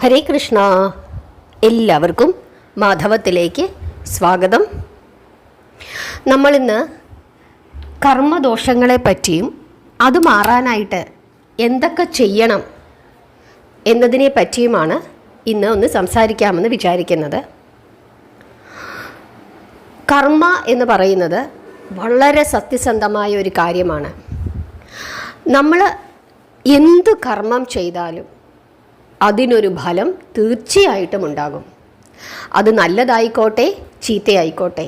ഹരേ കൃഷ്ണ. എല്ലാവർക്കും മാധവത്തിലേക്ക് സ്വാഗതം. നമ്മളിന്ന് കർമ്മദോഷങ്ങളെ പറ്റിയും അത് മാറാനായിട്ട് എന്തൊക്കെ ചെയ്യണം എന്നതിനെ പറ്റിയുമാണ് ഇന്ന് ഒന്ന് സംസാരിക്കാമെന്ന് വിചാരിക്കുന്നത്. കർമ്മ എന്ന് പറയുന്നത് വളരെ സത്യസന്ധമായ ഒരു കാര്യമാണ്. നമ്മൾ എന്ത് കർമ്മം ചെയ്താലും അതിനൊരു ഫലം തീർച്ചയായിട്ടും ഉണ്ടാകും. അത് നല്ലതായിക്കോട്ടെ ചീത്തയായിക്കോട്ടെ,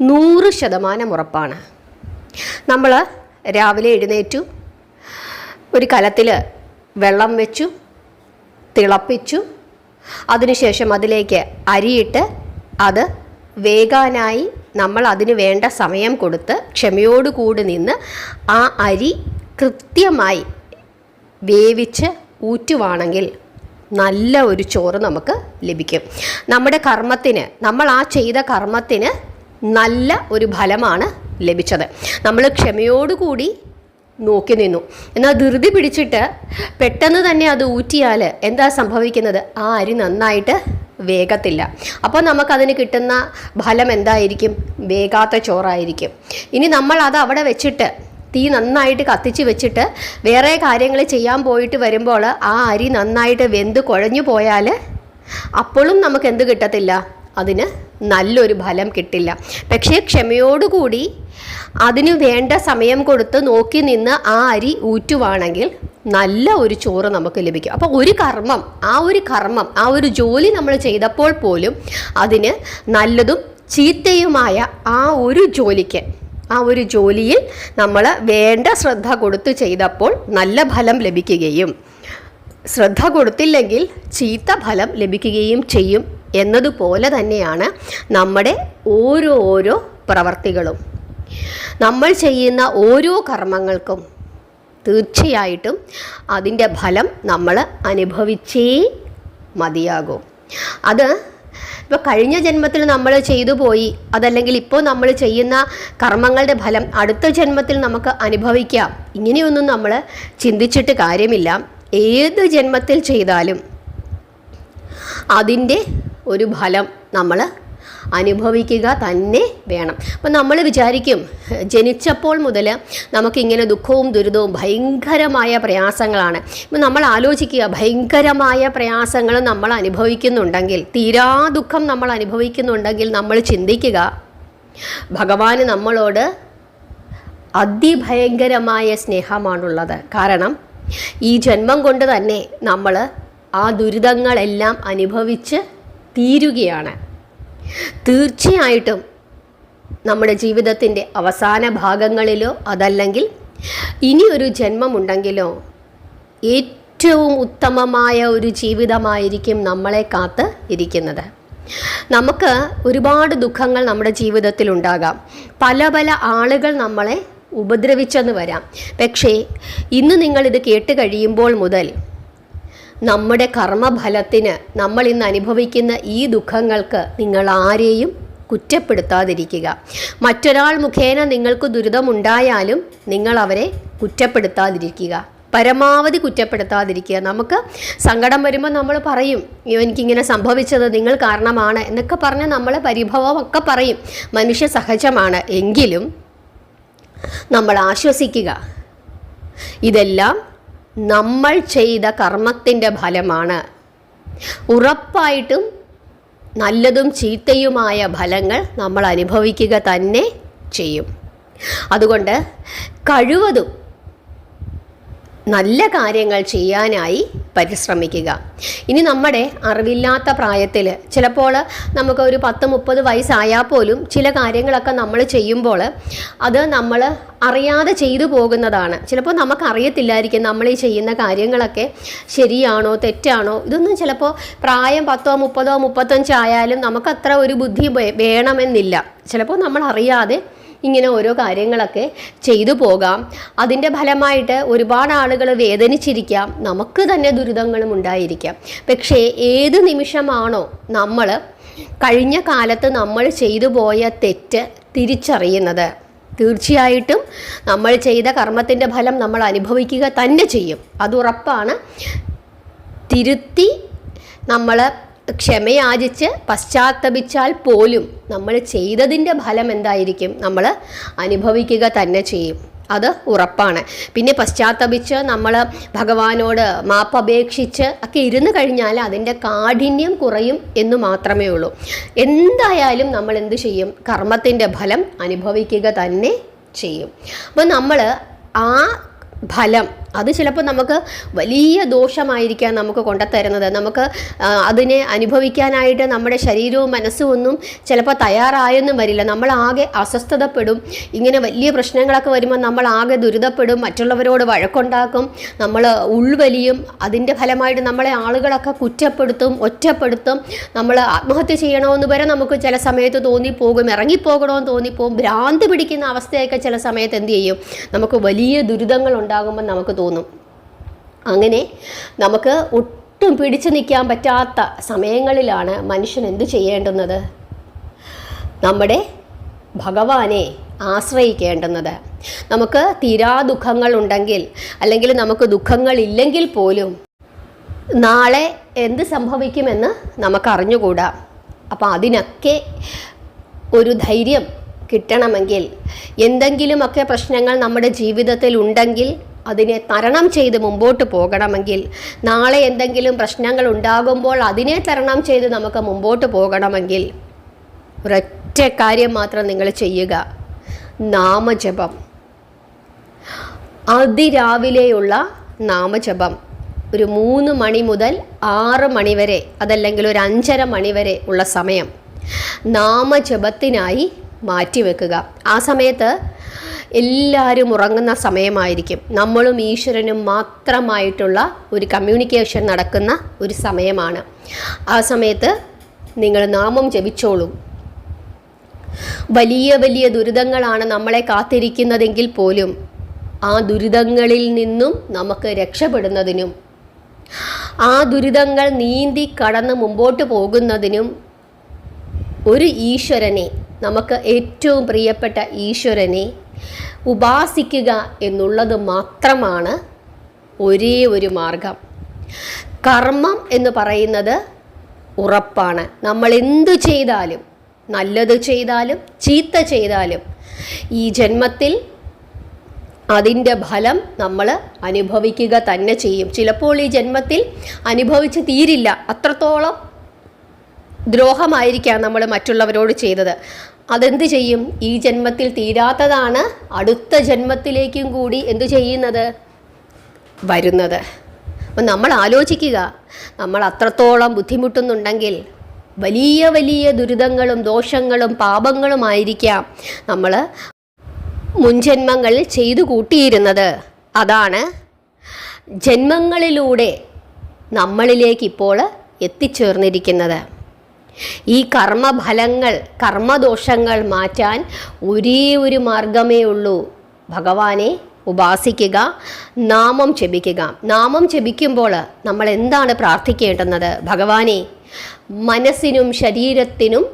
100% ഉറപ്പാണ്. നമ്മൾ രാവിലെ എഴുന്നേറ്റു, ഒരു കലത്തിൽ വെള്ളം വെച്ചു, തിളപ്പിച്ചു, അതിനുശേഷം അതിലേക്ക് അരിയിട്ട് അത് വേകാനായി നമ്മൾ അതിന് വേണ്ട സമയം കൊടുത്ത് ക്ഷമയോടുകൂടി നിന്ന് ആ അരി കൃത്യമായി വേവിച്ച് ഊറ്റുവാണെങ്കിൽ നല്ല ഒരു ചോറ് നമുക്ക് ലഭിക്കും. നമ്മുടെ കർമ്മത്തിന്, നമ്മൾ ആ ചെയ്ത കർമ്മത്തിന് നല്ല ഒരു ഫലമാണ് ലഭിച്ചത്. നമ്മൾ ക്ഷമയോടുകൂടി നോക്കി നിന്നു. എന്നാൽ ധൃതി പിടിച്ചിട്ട് പെട്ടെന്ന് തന്നെ അത് ഊറ്റിയാൽ എന്താ സംഭവിക്കുന്നത്? ആ അരി നന്നായിട്ട് വേഗത്തില്ല. അപ്പോൾ നമുക്കതിന് കിട്ടുന്ന ഫലം എന്തായിരിക്കും? വേകാത്ത ചോറായിരിക്കും. ഇനി നമ്മൾ അത് അവിടെ വെച്ചിട്ട് തീ നന്നായിട്ട് കത്തിച്ച് വെച്ചിട്ട് വേറെ കാര്യങ്ങൾ ചെയ്യാൻ പോയിട്ട് വരുമ്പോൾ ആ അരി നന്നായിട്ട് വെന്ത് കുഴഞ്ഞു പോയാൽ അപ്പോഴും നമുക്ക് എന്ത് കിട്ടത്തില്ല? അതിന് നല്ലൊരു ഫലം കിട്ടില്ല. പക്ഷേ ക്ഷമയോടുകൂടി അതിന് വേണ്ട സമയം കൊടുത്ത് നോക്കി നിന്ന് ആ അരി ഊറ്റുവാണെങ്കിൽ നല്ല ഒരു ചോറ് നമുക്ക് ലഭിക്കും. അപ്പോൾ ആ ഒരു ജോലി നമ്മൾ ചെയ്തപ്പോൾ പോലും അതിന് നല്ലതും ചീത്തയുമായ ആ ഒരു ജോലിയിൽ നമ്മൾ വേണ്ട ശ്രദ്ധ കൊടുത്ത് ചെയ്തപ്പോൾ നല്ല ഫലം ലഭിക്കുകയും ശ്രദ്ധ കൊടുത്തില്ലെങ്കിൽ ചീത്ത ഫലം ലഭിക്കുകയും ചെയ്യും എന്നതുപോലെ തന്നെയാണ് നമ്മുടെ ഓരോ പ്രവർത്തികളും. നമ്മൾ ചെയ്യുന്ന ഓരോ കർമ്മങ്ങൾക്കും തീർച്ചയായിട്ടും അതിൻ്റെ ഫലം നമ്മൾ അനുഭവിച്ചേ മതിയാകും. അത് ഇപ്പോൾ കഴിഞ്ഞ ജന്മത്തിൽ നമ്മൾ ചെയ്തു പോയി, അതല്ലെങ്കിൽ ഇപ്പോൾ നമ്മൾ ചെയ്യുന്ന കർമ്മങ്ങളുടെ ഫലം അടുത്ത ജന്മത്തിൽ നമുക്ക് അനുഭവിക്കാം, ഇങ്ങനെയൊന്നും നമ്മൾ ചിന്തിച്ചിട്ട് കാര്യമില്ല. ഏത് ജന്മത്തിൽ ചെയ്താലും അതിൻ്റെ ഒരു ഫലം നമ്മൾ അനുഭവിക്കുക തന്നെ വേണം. അപ്പം നമ്മൾ വിചാരിക്കും, ജനിച്ചപ്പോൾ മുതൽ നമുക്കിങ്ങനെ ദുഃഖവും ദുരിതവും ഭയങ്കരമായ പ്രയാസങ്ങളാണ്. ഇപ്പം നമ്മൾ ആലോചിക്കുക, ഭയങ്കരമായ പ്രയാസങ്ങൾ നമ്മൾ അനുഭവിക്കുന്നുണ്ടെങ്കിൽ, തീരാ ദുഃഖം നമ്മൾ അനുഭവിക്കുന്നുണ്ടെങ്കിൽ നമ്മൾ ചിന്തിക്കുക, ഭഗവാന് നമ്മളോട് അതിഭയങ്കരമായ സ്നേഹമാണുള്ളത്. കാരണം ഈ ജന്മം കൊണ്ട് തന്നെ നമ്മൾ ആ ദുരിതങ്ങളെല്ലാം അനുഭവിച്ച് തീരുകയാണ്. തീർച്ചയായിട്ടും നമ്മുടെ ജീവിതത്തിൻ്റെ അവസാന ഭാഗങ്ങളിലോ അതല്ലെങ്കിൽ ഇനിയൊരു ജന്മമുണ്ടെങ്കിലോ ഏറ്റവും ഉത്തമമായ ഒരു ജീവിതമായിരിക്കും നമ്മളെ കാത്ത് ഇരിക്കുന്നത്. നമുക്ക് ഒരുപാട് ദുഃഖങ്ങൾ നമ്മുടെ ജീവിതത്തിലുണ്ടാകാം. പല ആളുകൾ നമ്മളെ ഉപദ്രവിച്ചെന്ന് വരാം. പക്ഷേ ഇന്ന് നിങ്ങളിത് കേട്ട് കഴിയുമ്പോൾ മുതൽ നമ്മുടെ കർമ്മഫലത്തിന്, നമ്മൾ ഇന്ന് അനുഭവിക്കുന്ന ഈ ദുഃഖങ്ങൾക്ക് നിങ്ങൾ ആരെയും കുറ്റപ്പെടുത്താതിരിക്കുക. മറ്റൊരാൾ മുഖേന നിങ്ങൾക്ക് ദുരിതമുണ്ടായാലും നിങ്ങൾ അവരെ കുറ്റപ്പെടുത്താതിരിക്കുക, പരമാവധി കുറ്റപ്പെടുത്താതിരിക്കുക. നമുക്ക് സങ്കടം വരുമ്പോൾ നമ്മൾ പറയും, എനിക്കിങ്ങനെ സംഭവിച്ചത് നിങ്ങൾ കാരണമാണ് എന്നൊക്കെ പറഞ്ഞ് നമ്മൾ പരിഭവമൊക്കെ പറയും, മനുഷ്യ സഹജമാണ്. എങ്കിലും നമ്മൾ ആശ്വസിക്കുക, ഇതെല്ലാം നമ്മൾ ചെയ്ത കർമ്മത്തിൻ്റെ ഫലമാണ്. ഉറപ്പായിട്ടും നല്ലതും ചീത്തയുമായ ഫലങ്ങൾ നമ്മൾ അനുഭവിക്കുക തന്നെ ചെയ്യും. അതുകൊണ്ട് കഴിവതും നല്ല കാര്യങ്ങൾ ചെയ്യാനായി പരിശ്രമിക്കുക. ഇനി നമ്മുടെ അറിവില്ലാത്ത പ്രായത്തിൽ ചിലപ്പോൾ നമുക്ക് ഒരു 10-30 വയസ്സായാൽ പോലും ചില കാര്യങ്ങളൊക്കെ നമ്മൾ ചെയ്യുമ്പോൾ അത് നമ്മൾ അറിയാതെ ചെയ്തു പോകുന്നതാണ്. ചിലപ്പോൾ നമുക്കറിയത്തില്ലായിരിക്കും നമ്മൾ ഈ ചെയ്യുന്ന കാര്യങ്ങളൊക്കെ ശരിയാണോ തെറ്റാണോ. ഇതൊന്നും ചിലപ്പോൾ പ്രായം 10, 30, 35 ആയാലും നമുക്കത്ര ഒരു ബുദ്ധി വേണമെന്നില്ല. ചിലപ്പോൾ നമ്മൾ അറിയാതെ ഇങ്ങനെ ഓരോ കാര്യങ്ങളൊക്കെ ചെയ്തു പോകാം. അതിൻ്റെ ഫലമായിട്ട് ഒരുപാട് ആളുകൾ വേദനിച്ചിരിക്കാം, നമുക്ക് തന്നെ ദുരിതങ്ങളും ഉണ്ടായിരിക്കാം. പക്ഷേ ഏത് നിമിഷമാണോ നമ്മൾ കഴിഞ്ഞ കാലത്ത് നമ്മൾ ചെയ്തു പോയ തെറ്റ് തിരിച്ചറിയുന്നത്, തീർച്ചയായിട്ടും നമ്മൾ ചെയ്ത കർമ്മത്തിൻ്റെ ഫലം നമ്മൾ അനുഭവിക്കുക തന്നെ ചെയ്യും. അതുറപ്പാണ്. തിരുത്തി നമ്മൾ ക്ഷമയാചിച്ച് പശ്ചാത്തപിച്ചാൽ പോലും നമ്മൾ ചെയ്തതിൻ്റെ ഫലം എന്തായിരിക്കും? നമ്മൾ അനുഭവിക്കുക തന്നെ ചെയ്യും. അത് ഉറപ്പാണ്. പിന്നെ പശ്ചാത്തപിച്ച് നമ്മൾ ഭഗവാനോട് മാപ്പപേക്ഷിച്ച് ഒക്കെ ഇരുന്ന് കഴിഞ്ഞാൽ അതിൻ്റെ കാഠിന്യം കുറയും എന്ന് മാത്രമേ ഉള്ളൂ. എന്തായാലും നമ്മൾ എന്ത് ചെയ്യും? കർമ്മത്തിൻ്റെ ഫലം അനുഭവിക്കുക തന്നെ ചെയ്യും. അപ്പോൾ നമ്മൾ ആ ഫലം അത് ചിലപ്പോൾ നമുക്ക് വലിയ ദോഷമായിരിക്കാം നമുക്ക് കൊണ്ടുത്തരുന്നത്. നമുക്ക് അതിനെ അനുഭവിക്കാനായിട്ട് നമ്മുടെ ശരീരവും മനസ്സും ഒന്നും ചിലപ്പോൾ തയ്യാറായൊന്നും വരില്ല. നമ്മളാകെ അസ്വസ്ഥതപ്പെടും. ഇങ്ങനെ വലിയ പ്രശ്നങ്ങളൊക്കെ വരുമ്പോൾ നമ്മളാകെ ദുരിതപ്പെടും, മറ്റുള്ളവരോട് വഴക്കുണ്ടാക്കും, നമ്മൾ ഉൾവലിയും. അതിൻ്റെ ഫലമായിട്ട് നമ്മളെ ആളുകളൊക്കെ കുറ്റപ്പെടുത്തും, ഒറ്റപ്പെടുത്തും. നമ്മൾ ആത്മഹത്യ ചെയ്യണമെന്ന് വരെ നമുക്ക് ചില സമയത്ത് തോന്നിപ്പോകും, ഇറങ്ങിപ്പോകണമെന്ന് തോന്നിപ്പോകും. ഭ്രാന്തി പിടിക്കുന്ന അവസ്ഥയൊക്കെ ചില സമയത്ത് എന്ത് ചെയ്യും? നമുക്ക് വലിയ ദുരിതങ്ങൾ ഉണ്ടാകുമ്പോൾ നമുക്ക് തോന്നും. അങ്ങനെ നമുക്ക് ഒട്ടും പിടിച്ചു നിൽക്കാൻ പറ്റാത്ത സമയങ്ങളിലാണ് മനുഷ്യൻ എന്ത് ചെയ്യേണ്ടുന്നത്? നമ്മുടെ ഭഗവാനെ ആശ്രയിക്കേണ്ടുന്നത്. നമുക്ക് തീരാ ദുഃഖങ്ങളുണ്ടെങ്കിൽ, അല്ലെങ്കിൽ നമുക്ക് ദുഃഖങ്ങളില്ലെങ്കിൽ പോലും നാളെ എന്ത് സംഭവിക്കുമെന്ന് നമുക്കറിഞ്ഞുകൂടാ. അപ്പം അതിനൊക്കെ ഒരു ധൈര്യം കിട്ടണമെങ്കിൽ, എന്തെങ്കിലുമൊക്കെ പ്രശ്നങ്ങൾ നമ്മുടെ ജീവിതത്തിൽ ഉണ്ടെങ്കിൽ അതിനെ തരണം ചെയ്ത് മുമ്പോട്ട് പോകണമെങ്കിൽ, നാളെ എന്തെങ്കിലും പ്രശ്നങ്ങൾ ഉണ്ടാകുമ്പോൾ അതിനെ തരണം ചെയ്ത് നമുക്ക് മുമ്പോട്ട് പോകണമെങ്കിൽ ഒരൊറ്റ കാര്യം മാത്രം നിങ്ങൾ ചെയ്യുക: നാമജപം. അതിരാവിലെയുള്ള നാമജപം ഒരു 3 മണി മുതൽ 6 മണി വരെ, അതല്ലെങ്കിൽ ഒരു 5:30 മണി വരെ ഉള്ള സമയം നാമജപത്തിനായി മാറ്റിവെക്കുക. ആ സമയത്ത് എല്ലാവരും ഉറങ്ങുന്ന സമയമായിരിക്കും. നമ്മളും ഈശ്വരനും മാത്രമായിട്ടുള്ള ഒരു കമ്മ്യൂണിക്കേഷൻ നടക്കുന്ന ഒരു സമയമാണ്. ആ സമയത്ത് നിങ്ങൾ നാമം ജപിച്ചോളൂ. വലിയ വലിയ ദുരിതങ്ങളാണ് നമ്മളെ കാത്തിരിക്കുന്നതെങ്കിൽ പോലും ആ ദുരിതങ്ങളിൽ നിന്നും നമുക്ക് രക്ഷപ്പെടുന്നതിനും, ആ ദുരിതങ്ങൾ നീന്തി കടന്ന് മുമ്പോട്ട് പോകുന്നതിനും ഒരു ഈശ്വരനെ, നമുക്ക് ഏറ്റവും പ്രിയപ്പെട്ട ഈശ്വരനെ ഉപാസിക്കുക എന്നുള്ളത് മാത്രമാണ് ഒരേ ഒരു മാർഗം. കർമ്മം എന്ന് പറയുന്നത് ഉറപ്പാണ്. നമ്മൾ എന്തു ചെയ്താലും, നല്ലത് ചെയ്താലും ചീത്ത ചെയ്താലും, ഈ ജന്മത്തിൽ അതിൻ്റെ ഫലം നമ്മൾ അനുഭവിക്കുക തന്നെ ചെയ്യും. ചിലപ്പോൾ ഈ ജന്മത്തിൽ അനുഭവിച്ച് തീരില്ല. അത്രത്തോളം ദ്രോഹമായിരിക്കാം നമ്മൾ മറ്റുള്ളവരോട് ചെയ്തത്. അതെന്ത് ചെയ്യും? ഈ ജന്മത്തിൽ തീരാത്തതാണ് അടുത്ത ജന്മത്തിലേക്കും കൂടി എന്തു ചെയ്യുന്നത്? വരുന്നത്. അപ്പം നമ്മൾ ആലോചിക്കുക, നമ്മൾ അത്രത്തോളം ബുദ്ധിമുട്ടുന്നുണ്ടെങ്കിൽ വലിയ വലിയ ദുരിതങ്ങളും ദോഷങ്ങളും പാപങ്ങളുമായിരിക്കാം നമ്മൾ മുൻജന്മങ്ങളിൽ ചെയ്തു കൂട്ടിയിരുന്നത്. അതാണ് ജന്മങ്ങളിലൂടെ നമ്മളിലേക്കിപ്പോൾ എത്തിച്ചേർന്നിരിക്കുന്നത്. ഈ കർമ്മഫലങ്ങൾ, കർമ്മദോഷങ്ങൾ മാറ്റാൻ ഒരേ ഒരു മാർഗമേ ഉള്ളൂ: ഭഗവാനെ ഉപാസിക്കുക, നാമം ജപിക്കുക. നാമം ജപിക്കുമ്പോൾ നമ്മൾ എന്താണ് പ്രാർത്ഥിക്കേണ്ടുന്നത്? ഭഗവാനെ, മനസ്സിനും ശരീരത്തിനും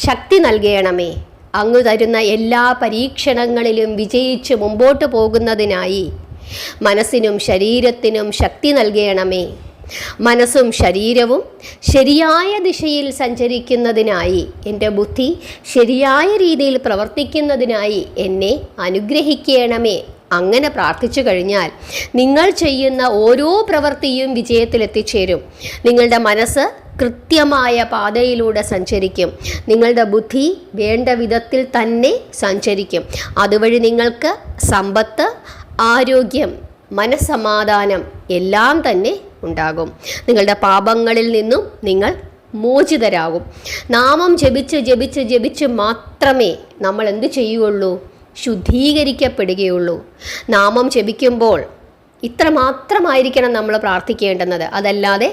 ശക്തി നൽകണമേ. അങ്ങ് തരുന്ന എല്ലാ പരീക്ഷണങ്ങളിലും വിജയിച്ച് മുമ്പോട്ട് പോകുന്നതിനായി മനസ്സിനും ശരീരത്തിനും ശക്തി നൽകണമേ. മനസ്സും ശരീരവും ശരിയായ ദിശയിൽ സഞ്ചരിക്കുന്നതിനായി, എൻ്റെ ബുദ്ധി ശരിയായ രീതിയിൽ പ്രവർത്തിക്കുന്നതിനായി എന്നെ അനുഗ്രഹിക്കണമേ. അങ്ങനെ പ്രാർത്ഥിച്ചു കഴിഞ്ഞാൽ നിങ്ങൾ ചെയ്യുന്ന ഓരോ പ്രവൃത്തിയും വിജയത്തിലെത്തിച്ചേരും. നിങ്ങളുടെ മനസ്സ് കൃത്യമായ പാതയിലൂടെ സഞ്ചരിക്കും. നിങ്ങളുടെ ബുദ്ധി വേണ്ട വിധത്തിൽ തന്നെ സഞ്ചരിക്കും. അതുവഴി നിങ്ങൾക്ക് സമ്പത്ത്, ആരോഗ്യം, മനസ്സമാധാനം എല്ലാം തന്നെ ഉണ്ടാകും. നിങ്ങളുടെ പാപങ്ങളിൽ നിന്നും നിങ്ങൾ മോചിതരാകും. നാമം ജപിച്ച് ജപിച്ച് ജപിച്ച് മാത്രമേ നമ്മൾ എന്ത് ചെയ്യുകയുള്ളൂ? ശുദ്ധീകരിക്കപ്പെടുകയുള്ളൂ. നാമം ജപിക്കുമ്പോൾ ഇത്ര മാത്രമായിരിക്കണം നമ്മൾ പ്രാർത്ഥിക്കേണ്ടുന്നത്. അതല്ലാതെ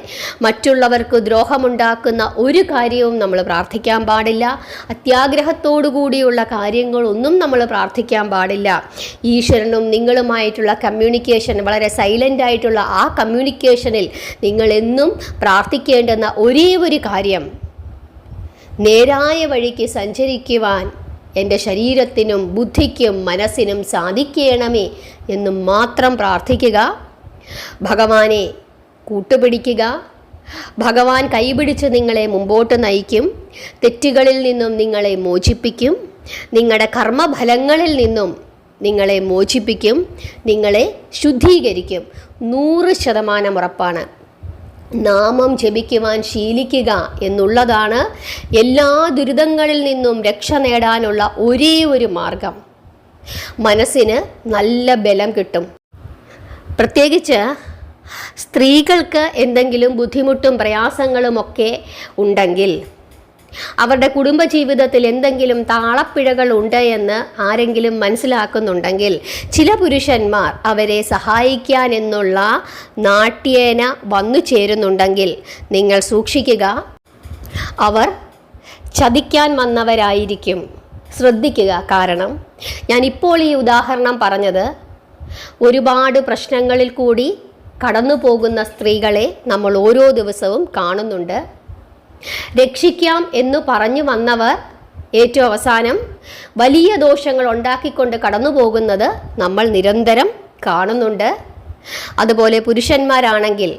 മറ്റുള്ളവർക്ക് ദ്രോഹമുണ്ടാക്കുന്ന ഒരു കാര്യവും നമ്മൾ പ്രാർത്ഥിക്കാൻ പാടില്ല. അത്യാഗ്രഹത്തോടു കൂടിയുള്ള കാര്യങ്ങളൊന്നും നമ്മൾ പ്രാർത്ഥിക്കാൻ പാടില്ല. ഈശ്വരനും നിങ്ങളുമായിട്ടുള്ള കമ്മ്യൂണിക്കേഷൻ, വളരെ സൈലൻ്റായിട്ടുള്ള ആ കമ്മ്യൂണിക്കേഷനിൽ നിങ്ങളെന്നും പ്രാർത്ഥിക്കേണ്ടുന്ന ഒരേ ഒരു കാര്യം, നേരായ വഴിക്ക് സഞ്ചരിക്കുവാൻ എൻ്റെ ശരീരത്തിനും ബുദ്ധിക്കും മനസ്സിനും സാധിക്കണമേ എന്ന് മാത്രം പ്രാർത്ഥിക്കുക. ഭഗവാനെ കൂട്ടുപിടിക്കുക, ഭഗവാൻ കൈപിടിച്ച് നിങ്ങളെ മുമ്പോട്ട് നയിക്കും, തെറ്റുകളിൽ നിന്നും നിങ്ങളെ മോചിപ്പിക്കും, നിങ്ങളുടെ കർമ്മഫലങ്ങളിൽ നിന്നും നിങ്ങളെ മോചിപ്പിക്കും, നിങ്ങളെ ശുദ്ധീകരിക്കും. 100% ഉറപ്പാണ്. നാമം ജപിക്കുവാൻ ശീലിക്കുക എന്നുള്ളതാണ് എല്ലാ ദുരിതങ്ങളിൽ നിന്നും രക്ഷ നേടാനുള്ള ഒരേ ഒരു മാർഗം. മനസ്സിന് നല്ല ബലം കിട്ടും. പ്രത്യേകിച്ച് സ്ത്രീകൾക്ക് എന്തെങ്കിലും ബുദ്ധിമുട്ടും പ്രയാസങ്ങളുമൊക്കെ ഉണ്ടെങ്കിൽ, അവരുടെ കുടുംബജീവിതത്തിൽ എന്തെങ്കിലും താളപ്പിഴകൾ ഉണ്ട് എന്ന് ആരെങ്കിലും മനസ്സിലാക്കുന്നുണ്ടെങ്കിൽ, ചില പുരുഷന്മാർ അവരെ സഹായിക്കാൻ എന്നുള്ള നാട്യേന വന്നു ചേരുന്നുണ്ടെങ്കിൽ നിങ്ങൾ സൂക്ഷിക്കുക. അവർ ചതിക്കാൻ വന്നവരായിരിക്കും. ശ്രദ്ധിക്കുക. കാരണം ഞാനിപ്പോൾ ഈ ഉദാഹരണം പറഞ്ഞത് ഒരുപാട് പ്രശ്നങ്ങളിൽ കൂടി കടന്നു പോകുന്ന സ്ത്രീകളെ നമ്മൾ ഓരോ ദിവസവും കാണുന്നുണ്ട്. രക്ഷിക്കാം എന്നു പറഞ്ഞു വന്നവർ ഏറ്റവും അവസാനം വലിയ ദോഷങ്ങൾ ഉണ്ടാക്കിക്കൊണ്ട് കടന്നു പോകുന്നത് നമ്മൾ നിരന്തരം കാണുന്നുണ്ട്. അതുപോലെ പുരുഷന്മാരാണെങ്കിൽ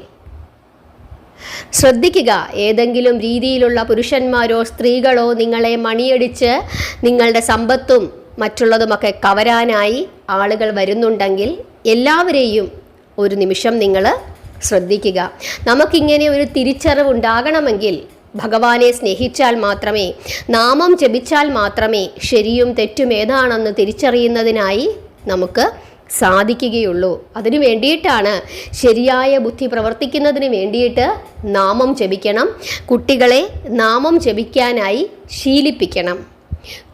ശ്രദ്ധിക്കുക. ഏതെങ്കിലും രീതിയിലുള്ള പുരുഷന്മാരോ സ്ത്രീകളോ നിങ്ങളെ മണിയടിച്ച് നിങ്ങളുടെ സമ്പത്തും മറ്റുള്ളതുമൊക്കെ കവരാനായി ആളുകൾ വരുന്നുണ്ടെങ്കിൽ എല്ലാവരെയും ഒരു നിമിഷം നിങ്ങൾ ശ്രദ്ധിക്കുക. നമുക്കിങ്ങനെ ഒരു തിരിച്ചറിവുണ്ടാകണമെങ്കിൽ ഭഗവാനെ സ്നേഹിച്ചാൽ മാത്രമേ, നാമം ജപിച്ചാൽ മാത്രമേ ശരിയും തെറ്റും ഏതാണെന്ന് തിരിച്ചറിയുന്നതിനായി നമുക്ക് സാധിക്കുകയുള്ളൂ. അതിനു വേണ്ടിയിട്ടാണ്, ശരിയായ ബുദ്ധി പ്രവർത്തിക്കുന്നതിന് വേണ്ടിയിട്ട് നാമം ജപിക്കണം. കുട്ടികളെ നാമം ജപിക്കാനായി ശീലിപ്പിക്കണം.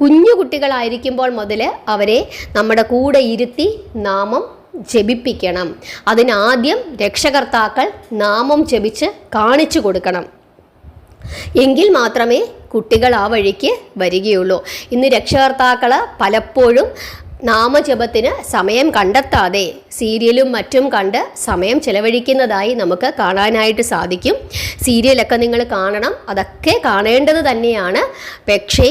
കുഞ്ഞു കുട്ടികളായിരിക്കുമ്പോൾ മുതൽ അവരെ നമ്മുടെ കൂടെ ഇരുത്തി നാമം ജപിപ്പിക്കണം. അതിനാദ്യം രക്ഷകർത്താക്കൾ നാമം ജപിച്ച് കാണിച്ചു കൊടുക്കണം. എങ്കിൽ മാത്രമേ കുട്ടികൾ ആ വഴിക്ക് വരികയുള്ളൂ. ഇന്ന് രക്ഷകർത്താക്കൾ പലപ്പോഴും നാമജപത്തിന് സമയം കണ്ടെത്താതെ സീരിയലും മറ്റും കണ്ട് സമയം ചെലവഴിക്കുന്നതായി നമുക്ക് കാണാനായിട്ട് സാധിക്കും. സീരിയലൊക്കെ നിങ്ങൾ കാണണം, അതൊക്കെ കാണേണ്ടത് തന്നെയാണ്. പക്ഷേ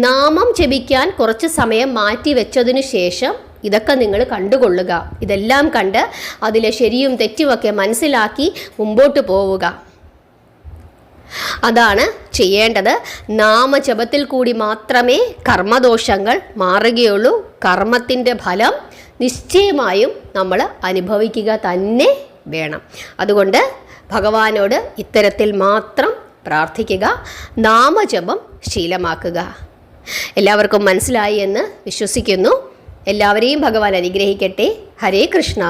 നാമം ജപിക്കാൻ കുറച്ച് സമയം മാറ്റി വെച്ചതിനു ശേഷം ഇതൊക്കെ നിങ്ങൾ കണ്ടുകൊള്ളുക. ഇതെല്ലാം കണ്ട് അതിലെ ശരിയും തെറ്റുമൊക്കെ മനസ്സിലാക്കി മുമ്പോട്ട് പോവുക. അതാണ് ചെയ്യേണ്ടത്. നാമജപത്തിൽ കൂടി മാത്രമേ കർമ്മദോഷങ്ങൾ മാറുകയുള്ളൂ. കർമ്മത്തിൻ്റെ ഫലം നിശ്ചയമായും നമ്മൾ അനുഭവിക്കുക തന്നെ വേണം. അതുകൊണ്ട് ഭഗവാനോട് ഇത്തരത്തിൽ മാത്രം പ്രാർത്ഥിക്കുക, നാമജപം ശീലമാക്കുക. എല്ലാവർക്കും മനസ്സിലായി എന്ന് വിശ്വസിക്കുന്നു. എല്ലാവരെയും ഭഗവാൻ അനുഗ്രഹിക്കട്ടെ. ഹരേ കൃഷ്ണ.